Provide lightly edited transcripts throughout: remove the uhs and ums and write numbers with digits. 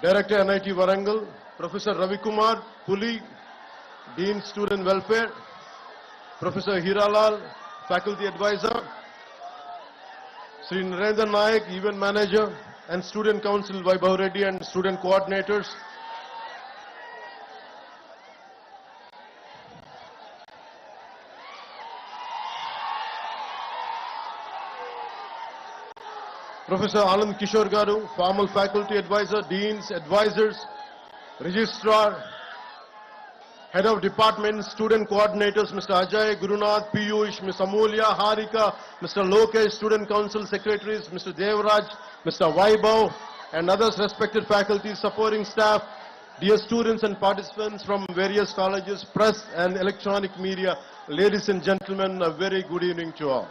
Director NIT Warangal, Professor Ravi Kumar Puli, Dean Student Welfare, Professor Hiralal, Faculty Advisor, Sri Narendra Nayak, Event Manager, and Student Council Vaibhav Reddy and Student Coordinators, Professor Anand Kishore Garu, Formal Faculty Advisor, Deans, Advisors, Registrar, Head of Department, Student Coordinators, Mr. Ajay, Gurunath, Piyush, Ms. Amulya, Harika, Mr. Lokesh, Student Council Secretaries, Mr. Devraj, Mr. Vaibhav, and others respected faculty, supporting staff, dear students and participants from various colleges, press and electronic media, ladies and gentlemen, a very good evening to all.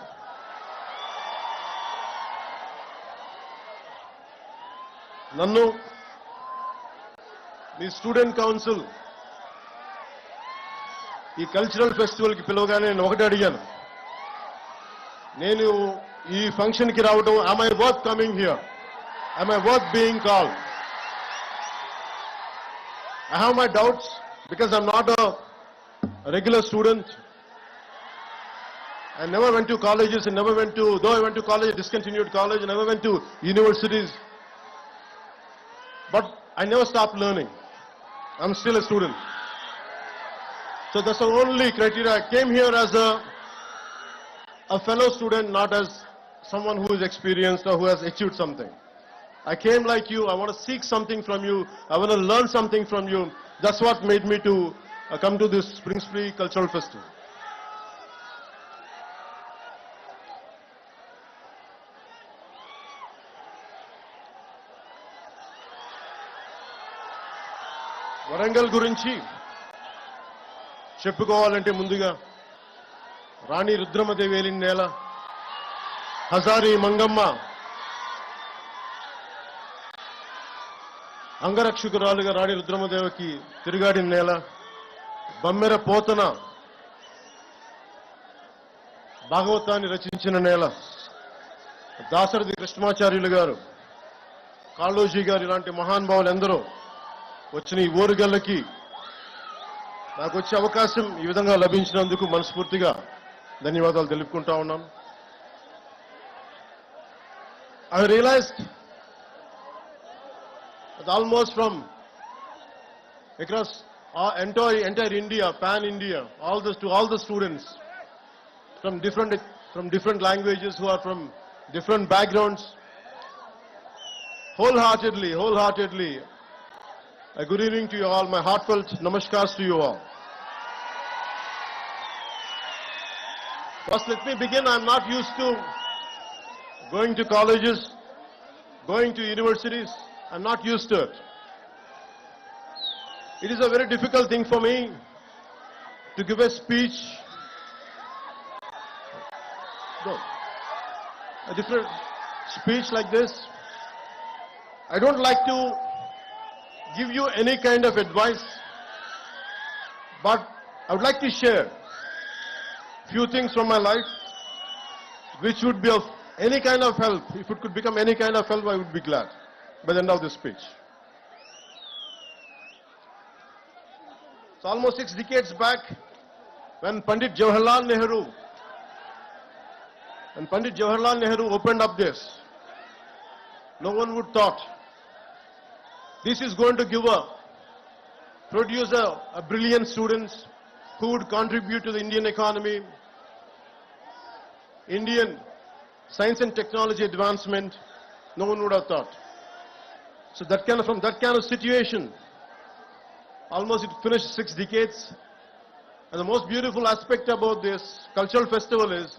నన్ను మీ student council ఈ cultural ఫెస్టివల్కి పిలవగానే నేను ఒకటి అడిగాను. నేను ఈ ఫంక్షన్కి రావడం, am I worth coming here? Am I worth being called? I have my doubts because I'm not a regular student. I never went to colleges and never went to, though I went to college, discontinued college, I never went to universities. But I never stopped learning. I'm still a student. So that's the only criteria. I came here as a fellow student, not as someone who is experienced or who has achieved something. I came like you. I want to seek something from you. I want to learn something from you. That's what made me to come to this Spring Spree Cultural Festival. Warangal గురించి చెప్పుకోవాలంటే ముందుగా రాణి రుద్రమదేవి ఏలిన నేల, హజారి మంగమ్మ అంగరక్షకురాలుగా రాణి రుద్రమదేవికి తిరుగాడిన నేల, బమ్మెర పోతన భాగవతాన్ని రచించిన నేల, దాశరథి కృష్ణమాచార్యులు గారు, కాళోజీ గారు ఇలాంటి మహానుభావులు ఎందరో వచ్చిన ఈ ఓరుగల్లకి నాకు వచ్చే అవకాశం ఈ విధంగా లభించినందుకు మనస్ఫూర్తిగా ధన్యవాదాలు తెలుపుకుంటా ఉన్నాను. I realized that almost from across entire India, pan India, to all the students from different languages who are from different backgrounds, wholeheartedly, a good evening to you all. My heartfelt namaskars to you all. First, let me begin. I'm not used to going to colleges, going to universities. I'm not used to it. It is a very difficult thing for me to give a speech, a different speech like this. I don't like to give you any kind of advice, but I would like to share few things from my life which would be of any kind of help. If it could become any kind of help, I would be glad by the end of this speech. It's almost 6 decades back when Pandit Jawaharlal Nehru opened up this. No one would thought this is going to produce a brilliant students who would contribute to the Indian economy, Indian science and technology advancement. No one would have thought. So from that kind of situation, almost it finished 6 decades. And the most beautiful aspect about this cultural festival is,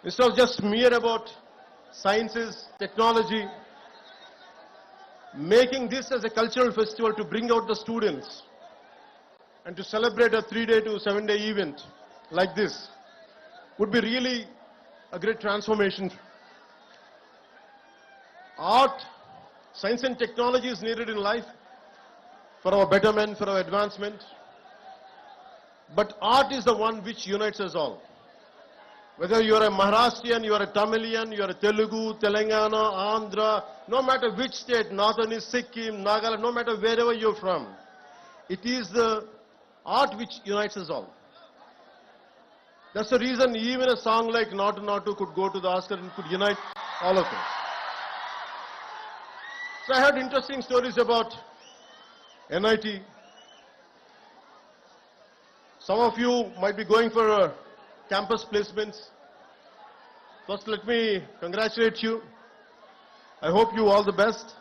instead of just mere about sciences, technology, making this as a cultural festival to bring out the students and to celebrate a 3-day to 7-day event like this would be really a great transformation. Art, science and technology is needed in life for our betterment, for our advancement. But art is the one which unites us all. Whether you are a Maharashtrian, you are a Tamilian, you are a Telugu, Telangana, Andhra, no matter which state, northern is Sikkim, Nagaland, no matter wherever you're from, it is the art which unites us all. That's the reason even a song like Natu Natu could go to the Oscar and could unite all of us. So I heard interesting stories about NIT. Some of you might be going for campus placements. First, let me congratulate you. I hope you all the best.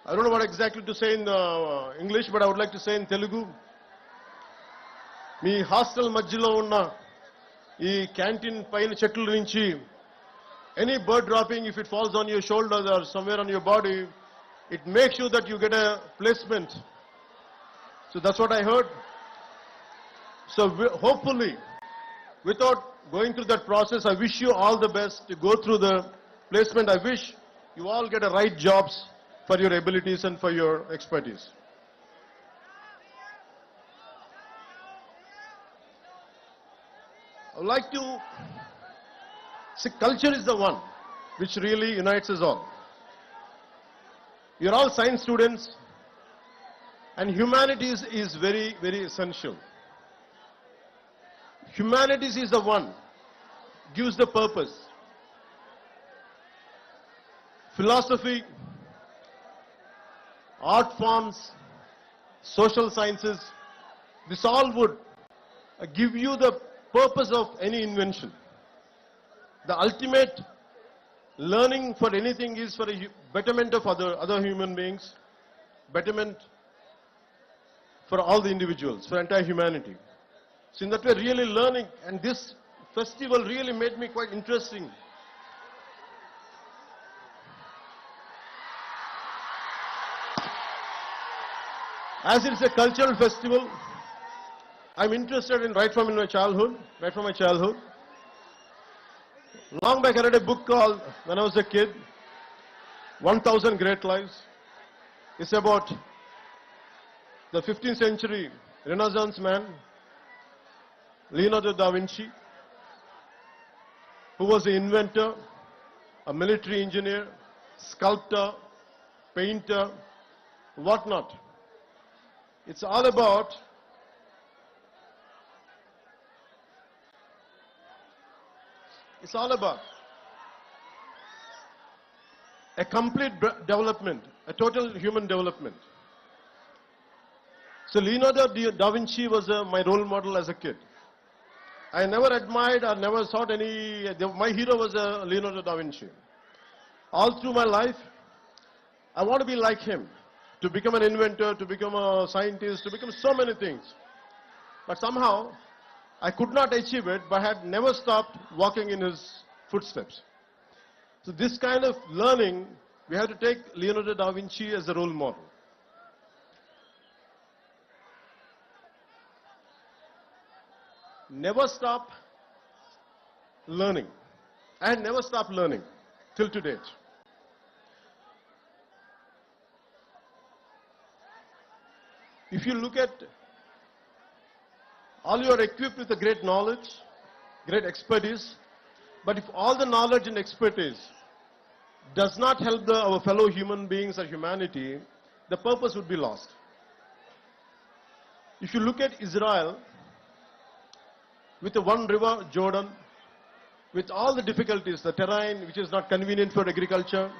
I don't know what exactly to say in English, but I would like to say in Telugu. Me hostel మధ్యలో ఉన్న ఈ canteen పైన చెట్ల నుంచి any bird dropping, if it falls on your shoulder or somewhere on your body, it makes sure that you get a placement. So that's what I heard. So hopefully, without going through that process, I wish you all the best to go through the placement. I wish you all get the right jobs for your abilities and for your expertise. I would like to see, culture is the one which really unites us all. You're all science students, and humanities is very, very essential. Humanities is the one gives the purpose. Philosophy, art forms, social sciences, this all would give you the purpose of any invention. The ultimate learning for anything is for a betterment of other human beings, betterment for all the individuals, for entire humanity. So in that way, really learning, and this festival really made me quite interesting. As it's a cultural festival, I'm interested in right from my childhood. Long back I read a book called, when I was a kid, 1000 Great Lives. It's about the 15th century Renaissance man, Leonardo da Vinci, who was an inventor, a military engineer, sculptor, painter, whatnot. It's all about a complete development, a total human development. So Leonardo da Vinci was my role model as a kid. I never admired or never thought my hero was Leonardo da Vinci. All through my life, I want to be like him, to become an inventor, to become a scientist, to become so many things. But somehow, I could not achieve it, but had never stopped walking in his footsteps. So this kind of learning, we have to take Leonardo da Vinci as a role model. Never stop learning. I had never stopped learning till to date. If you look at, all you are equipped with a great knowledge, great expertise, but if all the knowledge and expertise does not help our fellow human beings or humanity, the purpose would be lost. If you look at Israel, with the one river, Jordan, with all the difficulties, the terrain which is not convenient for agriculture,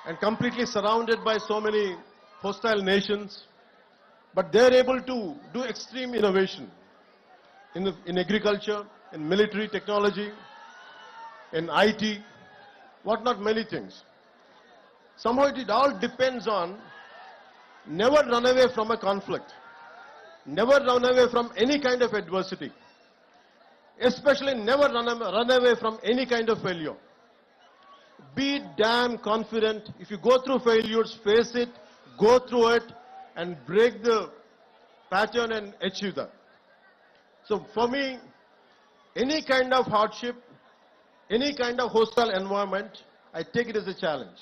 and completely surrounded by so many hostile nations, but they're able to do extreme innovation in agriculture, in military technology, in IT, whatnot, many things. Somehow it all depends on never run away from a conflict, never run away from any kind of adversity, especially never run away from any kind of failure. Be damn confident. If you go through failures, face it, go through it, and break the pattern and achieve that. So for me, any kind of hardship, any kind of hostile environment, I take it as a challenge.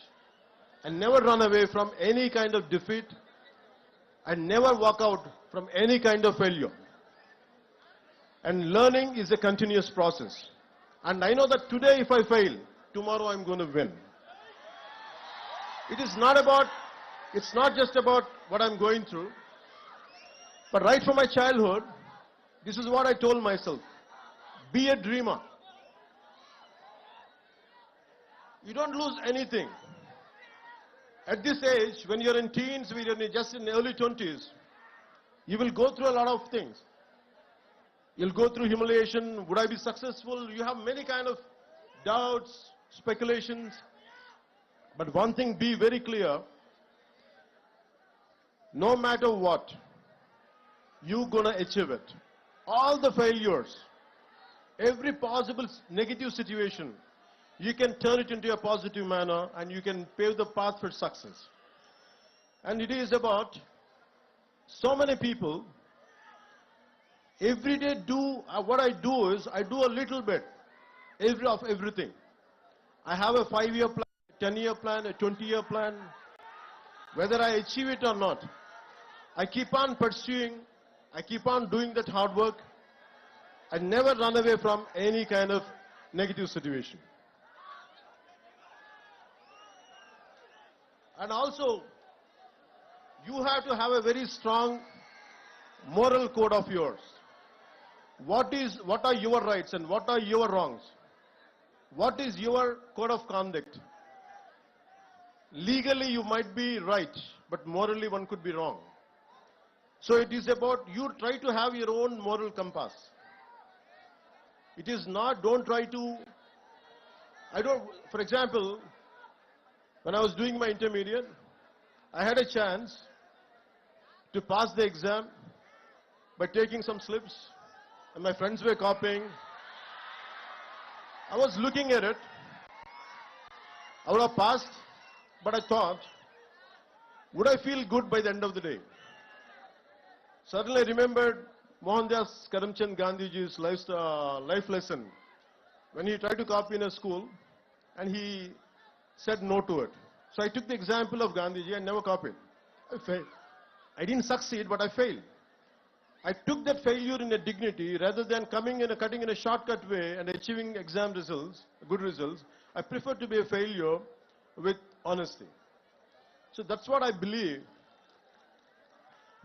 And never run away from any kind of defeat, and never walk out from any kind of failure. And learning is a continuous process. And I know that today if I fail, tomorrow I'm going to win. It is not about, it's not just about what I'm going through, but right from my childhood, this is what I told myself. Be a dreamer. You don't lose anything. At this age, when you're in teens, when you're just in early 20s, you will go through a lot of things. You'll go through humiliation. Would I be successful? You have many kind of doubts, speculations. But one thing, be very clear. No matter what, you're gonna achieve it. All the failures, every possible negative situation, you can turn it into a positive manner and you can pave the path for success. And it is about so many people, every day what I do is, I do a little bit of everything. I have a 5-year plan, a 10-year plan, a 20-year plan. Whether I achieve it or not, I keep on pursuing, I keep on doing that hard work. I never run away from any kind of negative situation. And also, you have to have a very strong moral code of yours. What are your rights and what are your wrongs? What is your code of conduct? Legally you might be right, but morally one could be wrong. So it is about you try to have your own moral compass. It is not, don't try to, for example, when I was doing my intermediate, I had a chance to pass the exam by taking some slips, and my friends were copying. I was looking at it. I would have passed, but I thought, would I feel good by the end of the day? Suddenly I remembered Mohandas Karamchand Gandhiji's life lesson when he tried to copy in a school and he said no to it. So I took the example of Gandhiji and never copied. I failed. I didn't succeed, but I failed. I took that failure in a dignity rather than cutting in a shortcut way and achieving exam results, good results. I prefer to be a failure with honesty. So that's what I believe.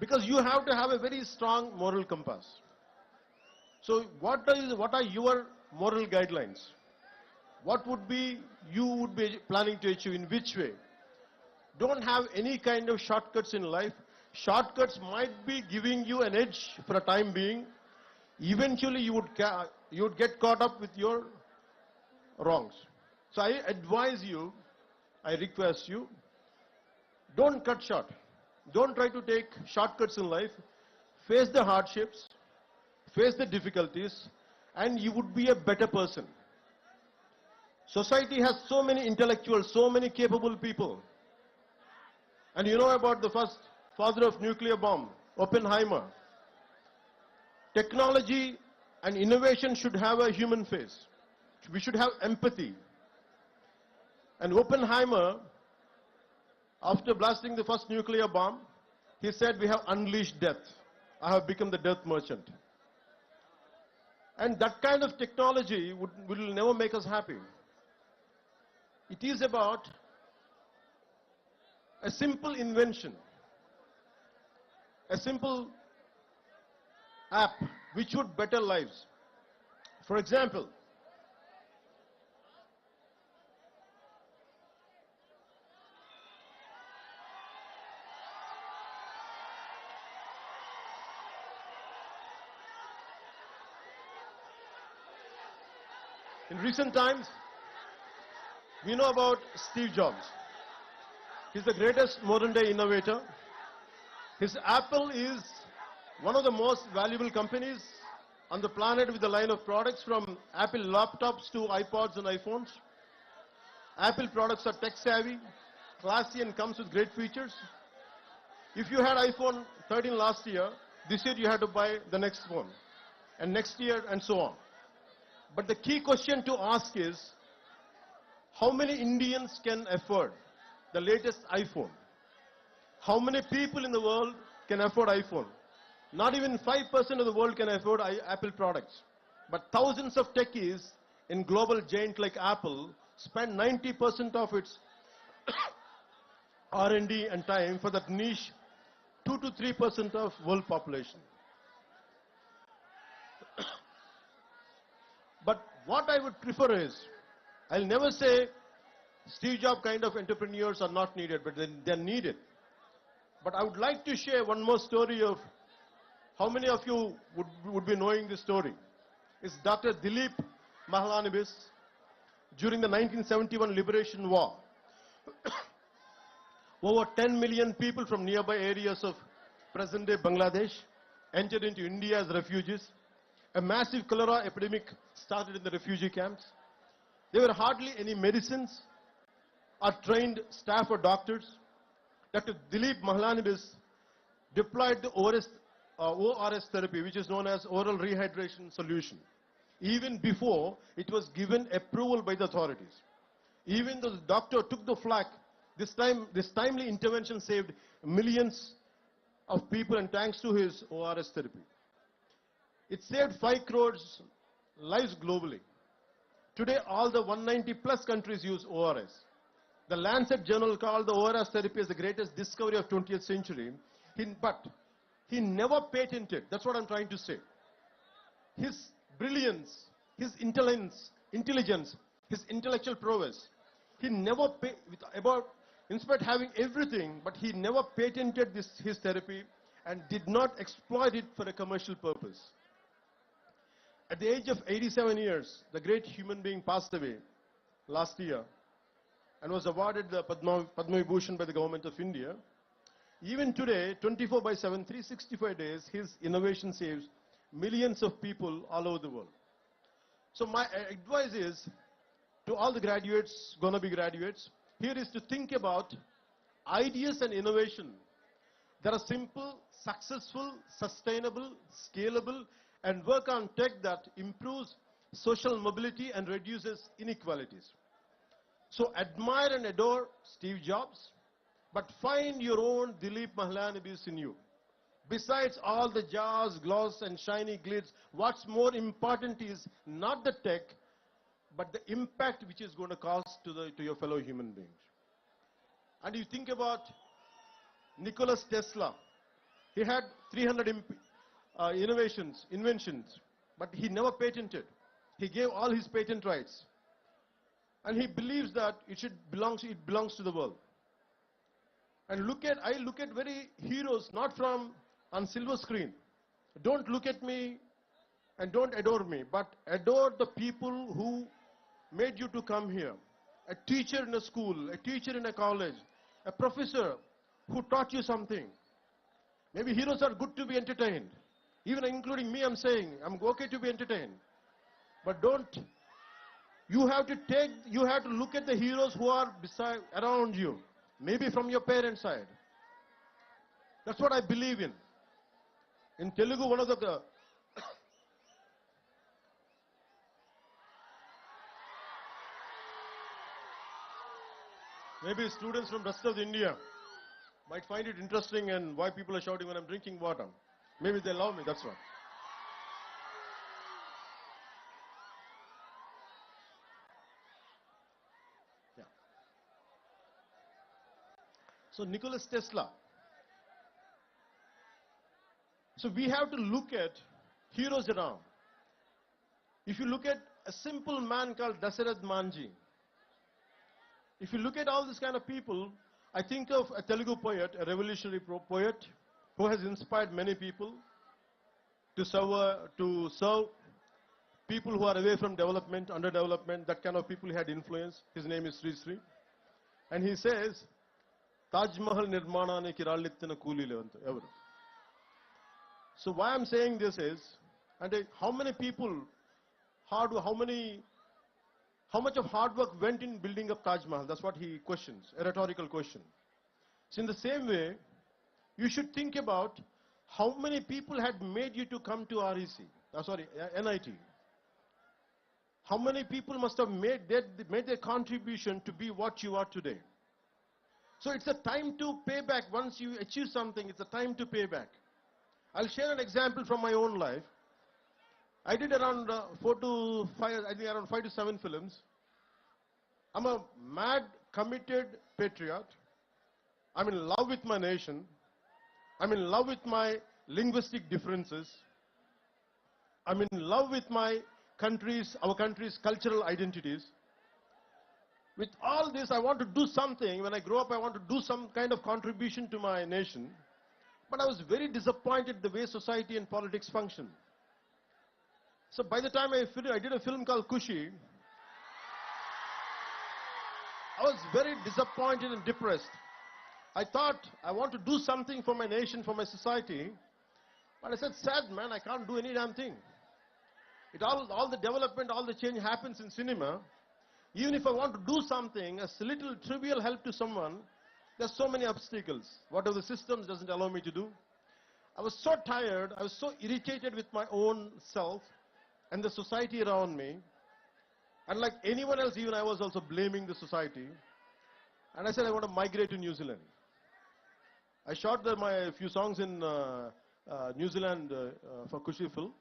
Because you have to have a very strong moral compass. So what are your moral guidelines? What would be you would be planning to achieve, in which way? Don't have any kind of shortcuts in life. Shortcuts might be giving you an edge for a time being. Eventually you would get caught up with your wrongs. So I advise you, I request you, don't cut short. Don't try to take shortcuts in life. Face the hardships, face the difficulties, and you would be a better person. Society has so many intellectuals, so many capable people. And you know about the first father of nuclear bomb, Oppenheimer. Technology and innovation should have a human face. We should have empathy. And Oppenheimer, after blasting the first nuclear bomb, he said, we have unleashed death. I have become the death merchant. And that kind of technology will never make us happy. It is about a simple invention, a simple app which would better lives. For example, in recent times, we know about Steve Jobs. He's the greatest modern day innovator. His Apple is one of the most valuable companies on the planet with a line of products from Apple laptops to iPods and iPhones. Apple products are tech savvy, classy and comes with great features. If you had iPhone 13 last year, this year you had to buy the next one, and next year and so on. But the key question to ask is, how many Indians can afford the latest iPhone? How many people in the world can afford iPhone? Not even 5% of the world can afford Apple products. But thousands of techies in global giant like Apple spend 90% of its R&D and time for that niche 2 to 3% of world population. But what I would prefer is, I'll never say Steve Jobs kind of entrepreneurs are not needed, but they're needed. But I would like to share one more story of how many of you would be knowing this story. It's Dr. Dilip Mahalanobis during the 1971 Liberation War. Over 10 million people from nearby areas of present-day Bangladesh entered into India as refugees. A massive cholera epidemic started in the refugee camps. There were hardly any medicines or trained staff or doctors. Dr. Dilip Mahalanobis deployed the ORS therapy, which is known as oral rehydration solution, even before it was given approval by the authorities. Even though the doctor took the flak, this timely intervention saved millions of people, and thanks to his ORS therapy. It saved 5 crores lives globally. Today, all the 190 plus countries use ORS. The Lancet journal called the ORS therapy as the greatest discovery of 20th century. But he never patented. That's what I'm trying to say. His brilliance, his intelligence, his intellectual prowess. He never in spite of having everything, but he never patented his therapy and did not exploit it for a commercial purpose. At the age of 87 years, the great human being passed away last year and was awarded the Padma Vibhushan by the government of India. Even today, 24/7, 365 days, his innovation saves millions of people all over the world. So my advice is to all the graduates, gonna be graduates, here is to think about ideas and innovation that are simple, successful, sustainable, scalable, and work on tech that improves social mobility and reduces inequalities. So admire and adore Steve Jobs, but find your own Dilip Mahalanobis in you. Besides all the jazz, gloss, and shiny glitz, what's more important is not the tech, but the impact which is going to cause to your fellow human beings. And you think about Nikola Tesla. He had 300 inventions, but he never patented. He gave all his patent rights. And he believes that it belongs to the world. And I look at very heroes, not from on silver screen. Don't look at me and don't adore me, but adore the people who made you to come here. A teacher in a school, a teacher in a college, a professor who taught you something. Maybe heroes are good to be entertained. Even including me, I'm saying, I'm okay to be entertained. But you have to look at the heroes who are around you. Maybe from your parents' side. That's what I believe in. In Telugu, one of the maybe students from rest of India might find it interesting and why people are shouting when I'm drinking water. Maybe they love me, that's why. Yeah. So Nikola Tesla. So we have to look at heroes around. If you look at a simple man called Dasarath Manji, if you look at all these kind of people, I think of a Telugu poet, a revolutionary poet, who has inspired many people to serve people who are away from development, underdevelopment, that kind of people he had influence. His name is Sri Sri. And he says, Taj Mahal nirmananiki rallittina koolile anta evaru. So why I'm saying this is, how many people, how much of hard work went in building up Taj Mahal? That's what he questions, a rhetorical question. So in the same way, you should think about how many people had made you to come to NIT. How many people must have made their contribution to be what you are today. So it's a time to pay back. Once you achieve something, it's a time to pay back. I'll share an example from my own life. I did around 4 to 5, I think around 5 to 7 films. I'm a mad, committed patriot. I'm in love with my nation. I'm in love with my linguistic differences. I'm in love with my our country's cultural identities. With all this, I want to do something. When I grow up, I want to do some kind of contribution to my nation. But I was very disappointed the way society and politics function. So by the time I did a film called Kushi, I was very disappointed and depressed. I thought I want to do something for my nation, for my society. But I said, sad man, I can't do any damn thing. All the development, all the change happens in cinema. Even if I want to do something, a little trivial help to someone, there's so many obstacles. Whatever the systems doesn't allow me to do. I was so tired, I was so irritated with my own self and the society around me. And like anyone else, even I was also blaming the society. And I said, I want to migrate to New Zealand. I shot my few songs in New Zealand for Kushi film.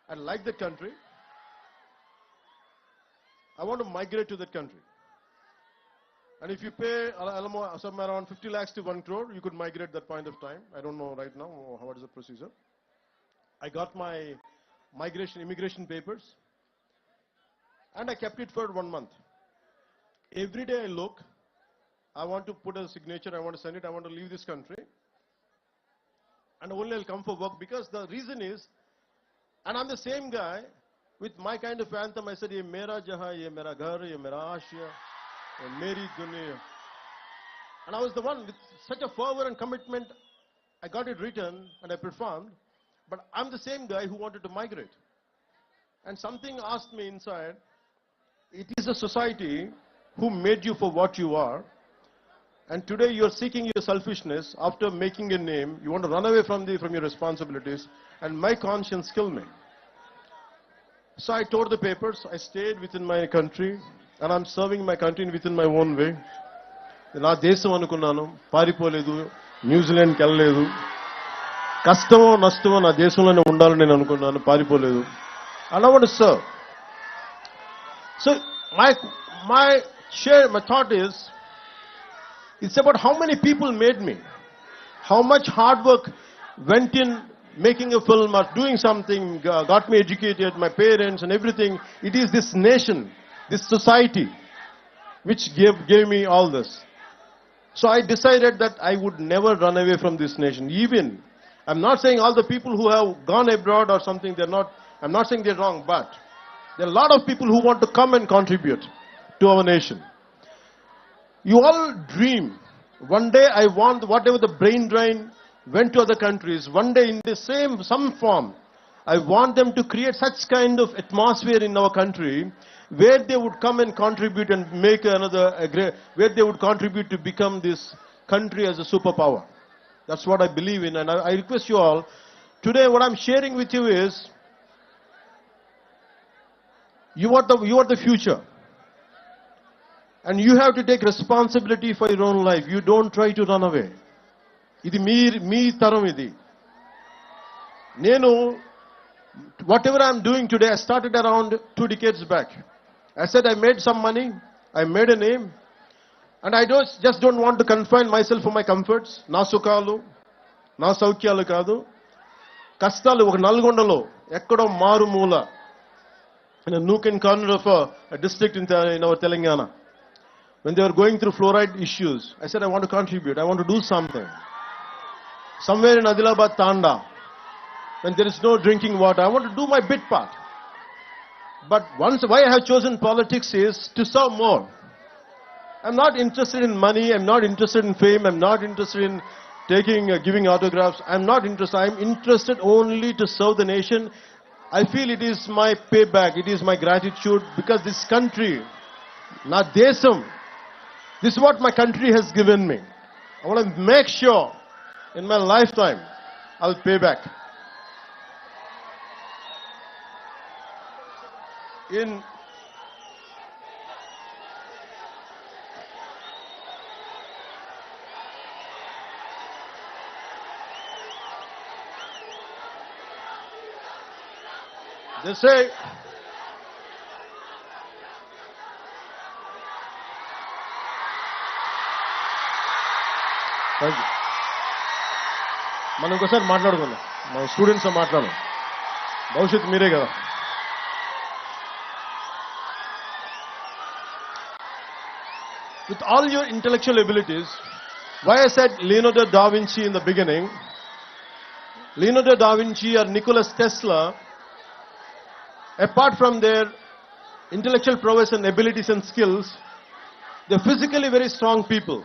I like that country. I want to migrate to that country. And if you pay somewhere around 50 lakhs to 1 crore, you could migrate that point of time. I don't know right now what is the procedure. I got my immigration papers, and I kept it for 1 month. Every day I look, I want to put a signature, I want to send it, I want to leave this country. And only I'll come for work, because the reason is, and I'm the same guy, with my kind of anthem, I said, ye mera jahan, ye mera ghar, ye mera aashiya, ye meri dunya. And I was the one with such a fervor and commitment, I got it written and I performed, but I'm the same guy who wanted to migrate. And something asked me inside, it is a society who made you for what you are, and today you're seeking your selfishness. After making a name, you want to run away from your responsibilities, and my conscience killed me. So I tore the papers, I stayed within my country, and I'm serving my country within my own way. నా దేశం అనుకున్నాను, పారిపోలేదు, న్యూజిలాండ్కి వెళ్ళలేదు. కష్టమో నష్టమో నా దేశంలోనే ఉండాలని నేను అనుకున్నాను, పారిపోలేదు. And I want to serve. So my thought is, it's about how many people made me, how much hard work went in making a film or doing something, got me educated, my parents and everything. It is this nation, this society, which gave me all this. So I decided that I would never run away from this nation. Even, I'm not saying all the people who have gone abroad or something, I'm not saying they're wrong, but there are a lot of people who want to come and contribute to our nation. You all dream. One day I want, whatever the brain drain went to other countries, one day in some form, I want them to create such kind of atmosphere in our country where they would come and contribute and make where they would contribute to become this country as a superpower. That's what I believe in, and I request you all, today what I'm sharing with you is, you are the future. And you have to take responsibility for your own life. You don't try to run away. Idi me taram idi. Nenu, whatever I'm doing today, I started around 2 decades back. I said I made some money, I made a name, and I just don't want to confine myself for my comforts. Na sukalu, na saukyalu kadu. Kastalu oka Nalgondalo, ekkado maru moola, in a nook and corner of a district in our Telangana. When they were going through fluoride issues, I said I want to contribute, I want to do something. Somewhere in Adilabad Tanda, when there is no drinking water, I want to do my bit part. But why I have chosen politics is to serve more. I'm not interested in money, I'm not interested in fame, I'm not interested in giving autographs, I'm not interested. I'm interested only to serve the nation. I feel it is my payback, it is my gratitude, because this country, na desam, this is what my country has given me. I want to make sure in my lifetime I'll pay back. They say, thank you. మనం ఇంకోసారి మాట్లాడుకుందాం. మన students మాట్లాడు. భవిష్యత్తు మీరే కదా. With all your intellectual abilities, why I said Leonardo da Vinci in the beginning, Leonardo da Vinci or Nikola Tesla, apart from their intellectual prowess and abilities and skills, they're physically very strong people.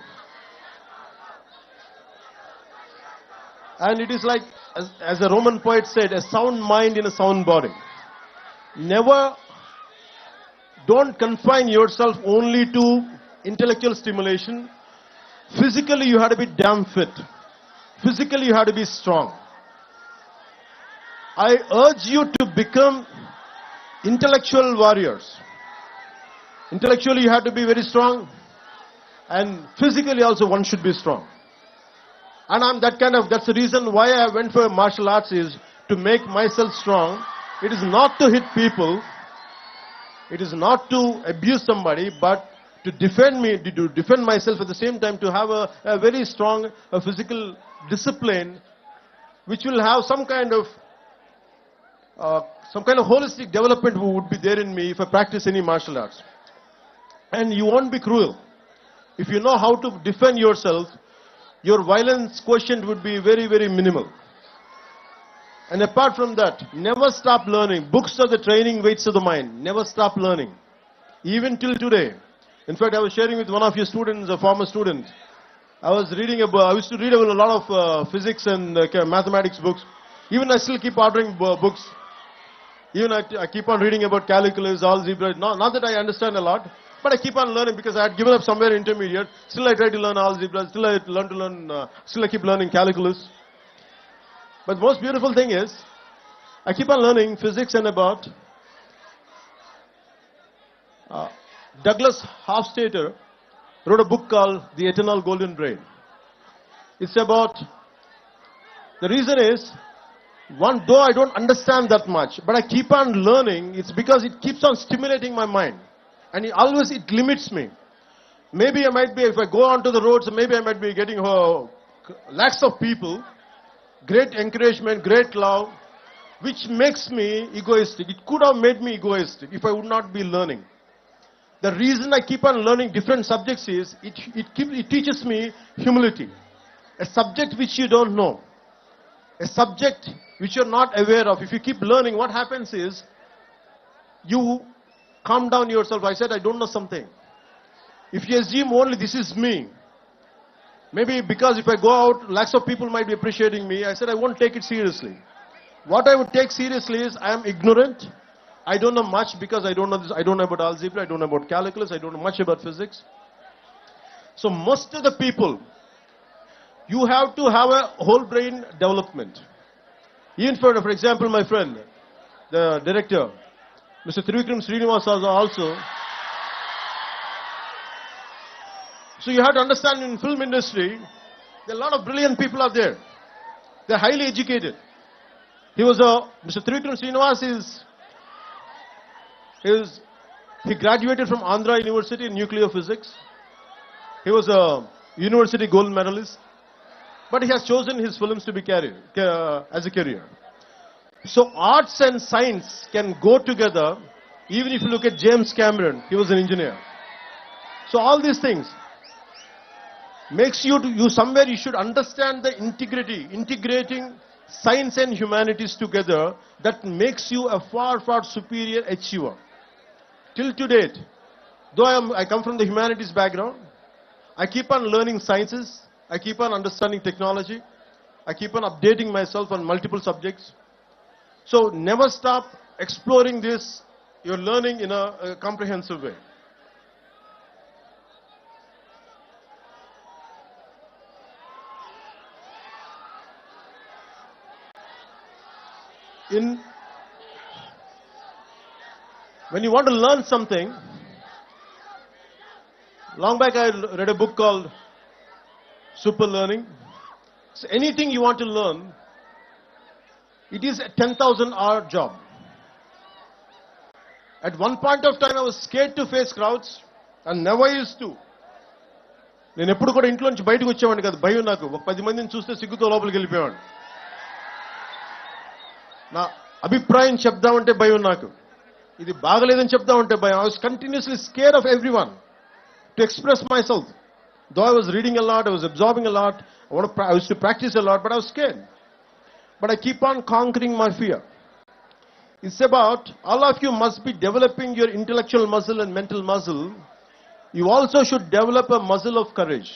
And it is like, as a Roman poet said, a sound mind in a sound body. Never, don't confine yourself only to intellectual stimulation. Physically, you have to be damn fit. Physically, you have to be strong. I urge you to become intellectual warriors. Intellectually, you have to be very strong, and physically also one should be strong. And that's the reason why I went for martial arts, is to make myself strong. It is not to hit people. It is not to abuse somebody, but to defend myself at the same time, to have a very strong physical discipline, which will have some kind of holistic development would be there in me if I practice any martial arts. And you won't be cruel. If you know how to defend yourself, your violence quotient would be very, very minimal. And apart from that, never stop learning. Books are the training weights of the mind. Never stop learning. Even till today. In fact, I was sharing with one of your students, a former student. I used to read a lot of physics and mathematics books. Even I still keep ordering books. Even I keep on reading about calculus, algebra. Not that I understand a lot, but I keep on learning because I had given up somewhere intermediate. Still I try to learn algebra. Still I keep learning calculus. But the most beautiful thing is, I keep on learning physics and about Douglas Hofstadter wrote a book called The Eternal Golden Brain. It's about, the reason is, though I don't understand that much, but I keep on learning, it's because it keeps on stimulating my mind. And it limits me. Maybe I might be, if I go onto the roads, maybe I might be getting lakhs of people, great encouragement, great love, which makes me egoistic. It could have made me egoistic if I would not be learning. The reason I keep on learning different subjects is, it teaches me humility. A subject which you don't know, a subject which you're not aware of, if you keep learning, what happens is, you calm down yourself. I said, I don't know something. If you assume only this is me, maybe because if I go out, lakhs of people might be appreciating me, I said, I won't take it seriously. What I would take seriously is, I am ignorant. I don't know much because I don't know this. I don't know about algebra. I don't know about calculus. I don't know much about physics. So most of the people, you have to have a whole brain development. Even for example, my friend, the director, Mr. Trivikram Srinivasa also. So you have to understand, in film industry, there are a lot of brilliant people out there. They're highly educated. Mr. Trivikram Srinivasa he graduated from Andhra University in nuclear physics. He was a university gold medalist. But he has chosen his films to be as a career. So arts and science can go together. Even if you look at James Cameron, he was an engineer. So all these things makes somewhere you should understand the integrating science and humanities together. That makes you a far, far superior achiever. Till to date, though I come from the humanities background, I keep on learning sciences. I keep on understanding technology. I keep on updating myself on multiple subjects. So never stop exploring this. You're learning in a comprehensive way. When you want to learn something, long back I read a book called Super Learning. So anything you want to learn, it is a 10,000 hour job. At one point of time, I was scared to face crowds and never used to. నేను ఎప్పుడు కూడా ఇంట్లో నుంచి బయటకు వచ్చేవాడిని కాదు. భయం నాకు. ఒక 10 మందిని చూస్తే సిగ్గుతో లోపలికి వెళ్ళిపోయేవాడిని. నా అభిప్రాయం చెప్దామంటే భయం నాకు. ఇది బాగలేదని చెప్దామంటే భయం. I was continuously scared of everyone to express myself. Though I was reading a lot, I was absorbing a lot, I used to practice a lot, but I was scared. But I keep on conquering my fear. It's about, all of you must be developing your intellectual muscle and mental muscle. You also should develop a muscle of courage.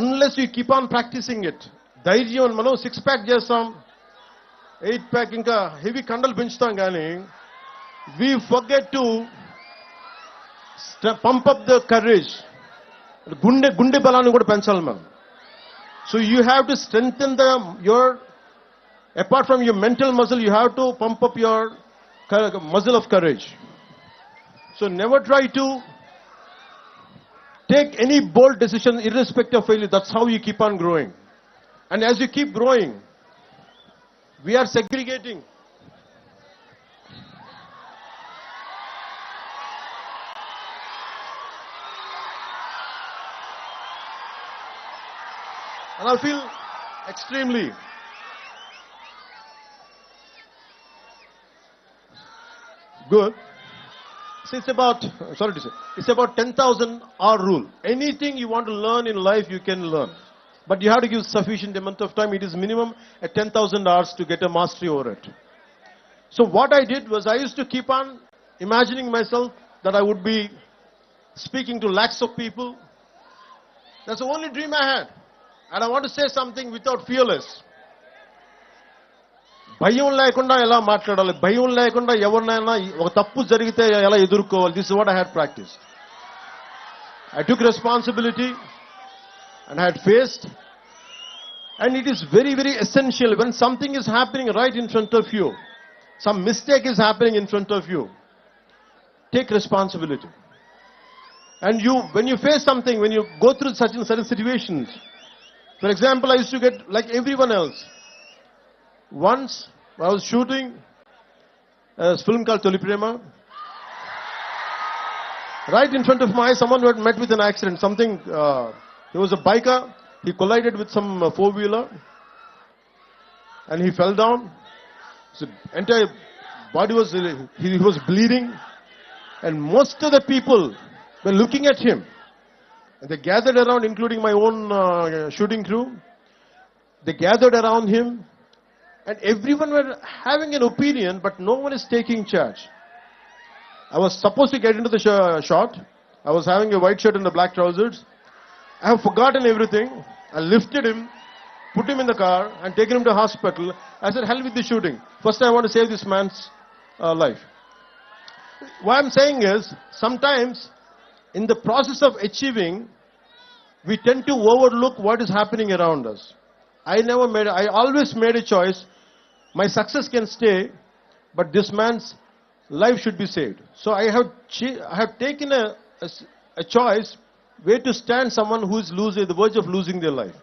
Unless you keep on practicing it. ధైర్యం మనం 6-pack చేస్తాం, 8-pack ఇంకా heavy కండలు పెంచుతాం కానీ we forget to pump up the courage. గుండె బలాన్ని కూడా పెంచాలి మనం. So you have to strengthen your, apart from your mental muscle, you have to pump up your muscle of courage. So never try to take any bold decision irrespective of failure. That's how you keep on growing. And as you keep growing, we are segregating. And I feel extremely good. So it's about, sorry to say, it's about 10,000 hour rule. Anything you want to learn in life, you can learn. But you have to give sufficient amount of time. It is minimum at 10,000 hours to get a mastery over it. So what I did was I used to keep on imagining myself that I would be speaking to lakhs of people. That's the only dream I had. And I want to say something without fearless. భయం లేకుండా ఎలా మాట్లాడాలి, భయం లేకుండా ఎవరినైనా ఒక తప్పు జరిగితే ఎలా ఎదుర్కోవాలి. This is what I had practised. I took responsibility and I had faced. And it is very, very essential when something is happening right in front of you, some mistake is happening in front of you, take responsibility. And when you face something, when you go through certain situations, for example, I used to get like everyone else. Once I was shooting a film called Toli Prema. Right in front of my eyes, someone had met with an accident. He was a biker. He collided with some four-wheeler, and he fell down. His entire body he was bleeding, and most of the people were looking at him. And they gathered around, including my own shooting crew. They gathered around him. And everyone were having an opinion, but no one is taking charge. I was supposed to get into the shot. I was having a white shirt and the black trousers. I have forgotten everything. I lifted him, put him in the car, and taken him to hospital. I said, hell with the shooting. First, I want to save this man's life. What I'm saying is, sometimes in the process of achieving, we tend to overlook what is happening around us. I always made a choice. My success can stay, but this man's life should be saved. So I have taken a choice where to stand someone who is at the verge of losing their life.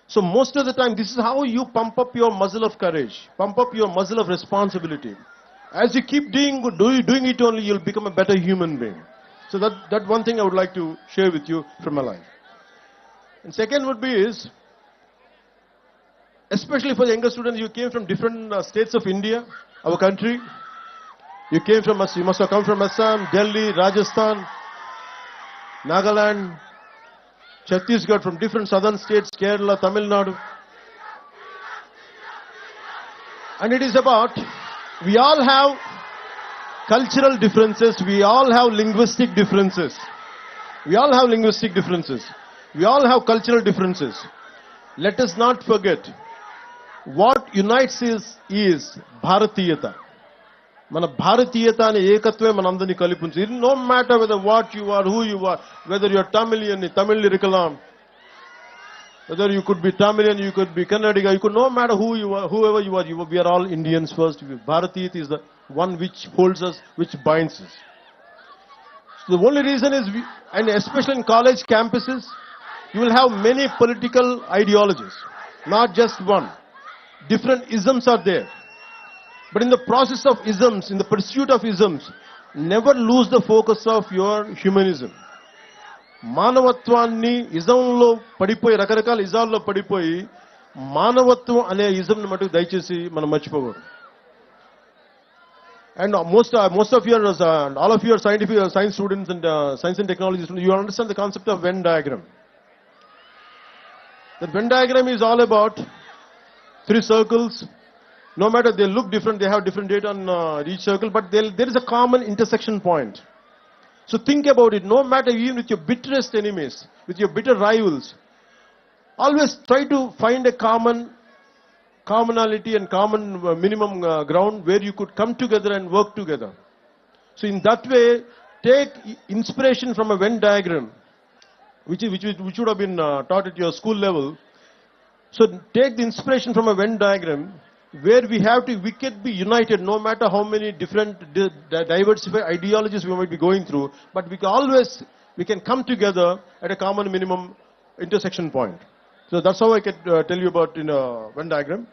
So most of the time, this is how you pump up your muscle of courage, pump up your muscle of responsibility. As you keep doing it only, you'll become a better human being. So that one thing I would like to share with you from my life. And second would be is, especially for the younger students, you came from different states of India, our country. You must have come from Assam, Delhi, Rajasthan, Nagaland, Chhattisgarh, from different southern states, Kerala, Tamil Nadu. And it is about, we all have cultural differences, we all have linguistic differences. We all have linguistic differences. We all have cultural differences. Let us not forget, what unites is Bharatiyata. Mana Bharatiyata ane ekatve manandani kalipunchu. No matter whether what you are, who you are, whether you are Tamilian, Tamil Irikalam, whether you could be Tamilian, you could be Kannadiga, no matter who you are, whoever you are, we are all Indians first. Bharatiyata is the one which holds us, which binds us. So the only reason is, and especially in college campuses, you will have many political ideologies, not just one. Different isms are there. But in the process of isms, in the pursuit of isms, never lose the focus of your humanism. మానవత్వాన్ని ఇజంలో పడిపోయి రకరకాల ఇజాల్లో పడిపోయి మానవత్వం అనే ఇజంని మటుకు దయచేసి మనం మర్చిపోకూడదు. And most of your all of your science students and science and technology students, you understand the concept of Venn diagram. The Venn diagram is all about three circles. No matter they look different, they have different data on each circle, but there is a common intersection point. So think about it. No matter, even with your bitterest enemies, with your bitter rivals, always try to find a commonality and common minimum ground where you could come together and work together. So in that way, take inspiration from a Venn diagram, which would have been taught at your school level. So take the inspiration from a Venn diagram where we can be united no matter how many different diversified ideologies we might be going through, but we can come together at a common minimum intersection point. So that's how I can tell you about in a Venn diagram.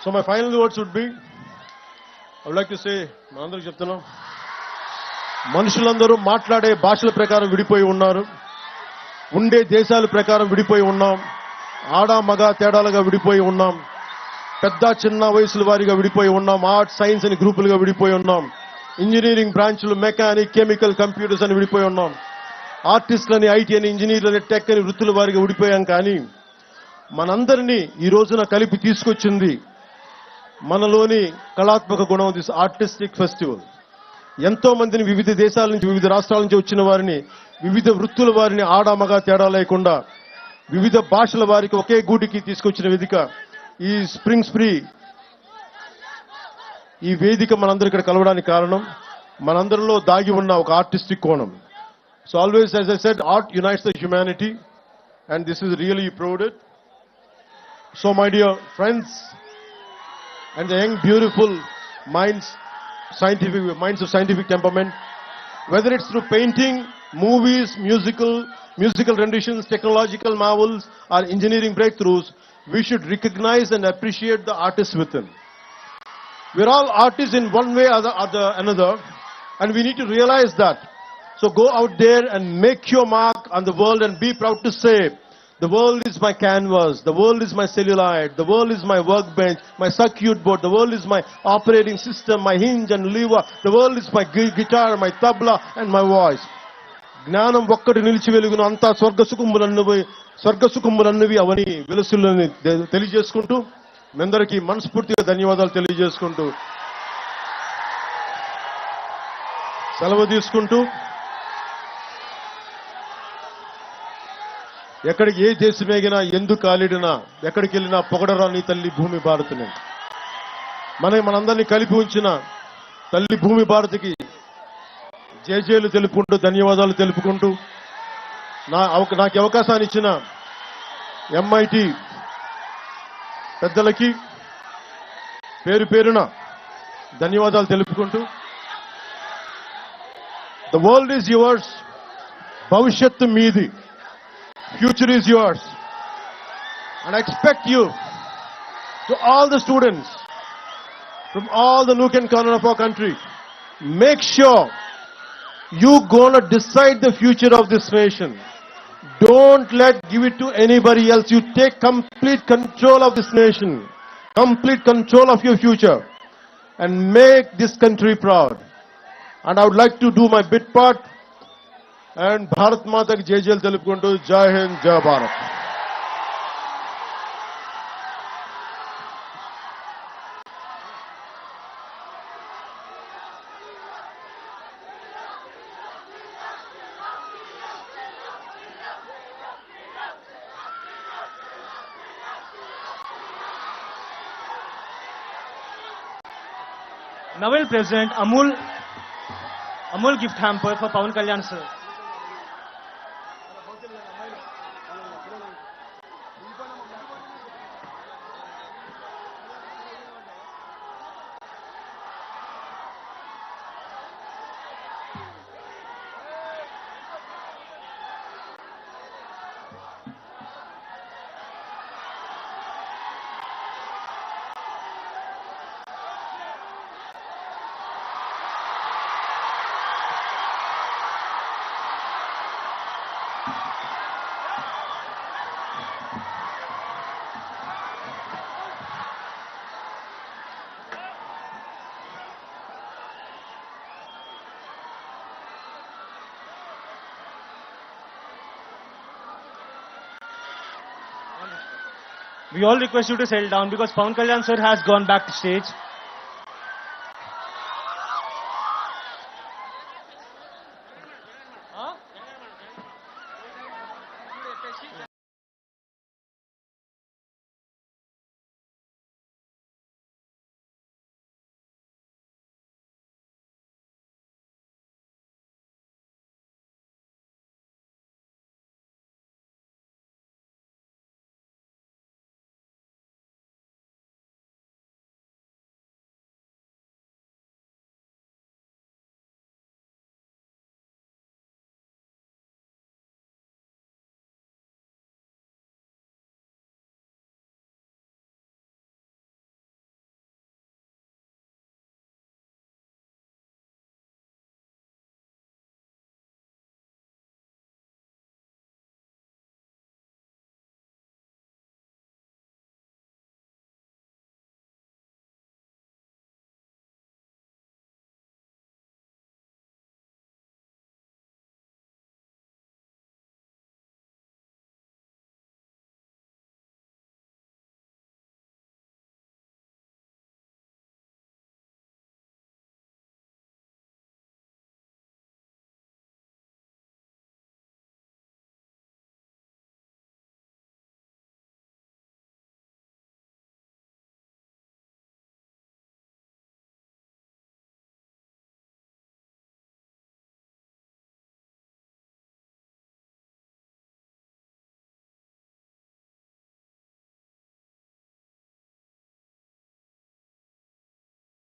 So my final words would be, I would like to say, మనందరికీ చెప్తున్నా, మనుషులందరూ మాట్లాడే భాషల ప్రకారం విడిపోయి ఉన్నారు, ఉండే దేశాల ప్రకారం విడిపోయి ఉన్నాం, ఆడ మగ తేడాలుగా విడిపోయి ఉన్నాం, పెద్ద చిన్న వయసుల వారిగా విడిపోయి ఉన్నాం, ఆర్ట్స్ సైన్స్ అని గ్రూపులుగా విడిపోయి ఉన్నాం, ఇంజనీరింగ్ బ్రాంచ్లు మెకానిక్ కెమికల్ కంప్యూటర్స్ అని విడిపోయి ఉన్నాం, ఆర్టిస్టులని ఐటీ అని ఇంజనీర్లని టెక్ అని వృత్తుల వారిగా విడిపోయాం. కానీ మనందరినీ ఈ రోజున కలిపి తీసుకొచ్చింది మనలోని కళాత్మక గుణం, దిస్ ఆర్టిస్టిక్ ఫెస్టివల్. ఎంతో మందిని వివిధ దేశాల నుంచి వివిధ రాష్ట్రాల నుంచి వచ్చిన వారిని, వివిధ వృత్తుల వారిని ఆడ మగ తేడా లేకుండా వివిధ భాషల వారికి ఒకే గూటికి తీసుకొచ్చిన వేదిక ఈ స్ప్రింగ్ స్ప్రీ. ఈ వేదిక మనందరూ ఇక్కడ కలవడానికి కారణం మనందరిలో దాగి ఉన్న ఒక ఆర్టిస్టిక్ కోణం. So always, as I said, art unites the humanity, and this is really proved. So my dear friends and the young beautiful minds of scientific temperament, whether it's through painting, movies, musical renditions, technological marvels, or engineering breakthroughs, we should recognize and appreciate the artists within. We're all artists in one way or another, and we need to realize that. So go out there and make your mark on the world and be proud to say, the world is my canvas, the world is my celluloid, the world is my workbench, my circuit board, the world is my operating system, my hinge and lever, the world is my guitar, my tabla and my voice. జ్ఞానం ఒక్కటి నిలిచి వెలుగును, అంతా స్వర్గసుఖములన్నవి అవని వెలుసులని తెలియజేసుకుంటూ, మీ అందరికీ మనస్ఫూర్తిగా ధన్యవాదాలు తెలియజేసుకుంటూ సెలవు తీసుకుంటూ, ఎక్కడికి ఏ దేశమేగినా ఎందుకు కాలిడినా ఎక్కడికి వెళ్ళినా పొగడరా నీ తల్లి భూమి భారతిని. మనందరినీ కలిపి ఉంచిన తల్లి భూమి భారతికి జేజేలు తెలుపుకుంటూ, ధన్యవాదాలు తెలుపుకుంటూ, నాకు అవకాశాన్ని ఇచ్చిన ఎంఐటి పెద్దలకి పేరు పేరున ధన్యవాదాలు తెలుపుకుంటూ, ద వరల్డ్ ఈజ్ యువర్స్, భవిష్యత్తు మీది, future is yours, and I expect you, to all the students from all the nook and corner of our country, make sure you gonna decide the future of this nation. Don't give it to anybody else. You take complete control of this nation, complete control of your future, and make this country proud. And I would like to do my bit part and Bharat మాతకి జేజేలు తెలుపుకుంటూ, జై హింద్, జై Bharat. Now we'll present Amul gift hamper for Pawan Kalyan sir. We all request you to settle down because Pawan Kalyan sir has gone back to stage. Huh?